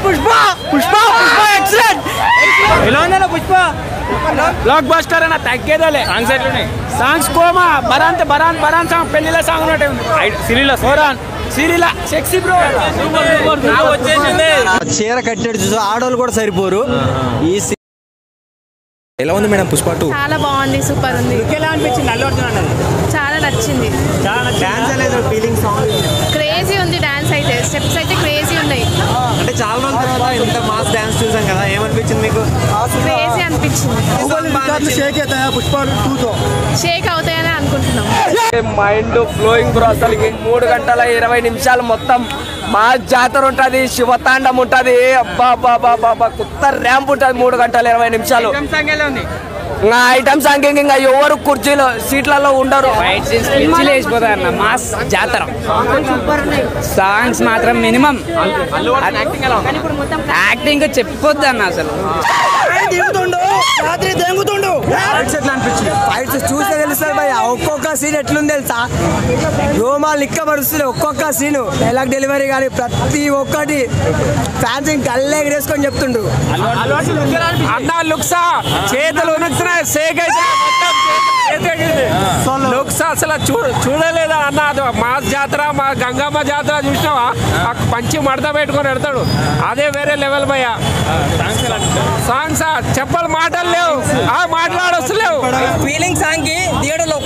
Pushpa Pushpa Pushpa excellent. ఎలా ఉందన్న Pushpa? Block buster అన్న తగ్గేదోలే. సాంగ్స్ ఎట్లున్నాయి? Songs coma బరాంత్ Baran Baran song పెళ్లిలో సాంగ్ ఉన్నట్టే ఉంది. సిరిలా సోరాన్ సిరిలా సెక్సీ బ్రో వచ్చేసింది. చీర కట్టాడు చూసి ఆడవాళ్ళు కూడా సరిపోరు. ఈ ఎలా ఉంది మేడం పుష్ప 2? చాలా బాగుంది, సూపర్ ఉంది. ఎలా అనిపించింది అల్లు అర్జున్ అన్నది? చాలా నచ్చింది. డాన్స్ అనేది ఫీలింగ్ సాంగ్ క్రేజీ ఉంది డాన్స్ అయితే, స్టెప్స్ అయితే క్రేజీ ఉన్నాయి. అంటే చాలా రోజుల తర్వాత ఇంత మాస్ డాన్స్ చూసాం కదా, ఏమనిపించింది మీకు? క్రేజీ అనిపించింది. షేక్ అవుతాయని అనుకుంటున్నాం. Mind flowing bro. అసలు 3 గంటల 20 నిమిషాలు మొత్తం మా జాతర ఉంటది, శివతాండం ఉంటది. అబ్బా కొత్త ర్యాంప్ ఉంటది 3 గంటల 20 నిమిషాలు. ఐటమ్ సాంగ్ ఇంకా ఎవరు కుర్చీలో సీట్లలో ఉండరు. వేసిపోతాయి అన్న మాస్ జాతర. సాంగ్స్ మాత్రం మినిమం. యాక్టింగ్ చెప్పొద్దు అన్న అసలు. ఫైట్స్ చూసే తెలుస్తారు భయ. ఒక్కొక్క సీన్ ఎట్లుంది తెలుసా? రోమాలు లిక్క పరుస్తుంది ఒక్కొక్క సీను. డైలాగ్ డెలివరీ కానీ ప్రతి ఒక్కటి ఫ్యాన్స్ కళ్ళే ఎగరేసుకొని చెప్తుండ్రు. అన్న లుక్సా చేతులు ఉనుకుతున్నాయి, సేక్ అయితే లుక్స్ అసలు చూడలేదా అన్న? అది మాస్ జాతర, మా గంగమ్మ జాతర చూసినావా? పంచి మడత పెట్టుకొని పెడతాడు, అదే వేరే లెవెల్ భయ్య. సాంగ్స్ చెప్పాలి, మాటలు లేవు, మాట్లాడొస్తలేవు. ఫీలింగ్ సాంగ్ కి థియేటర్ లో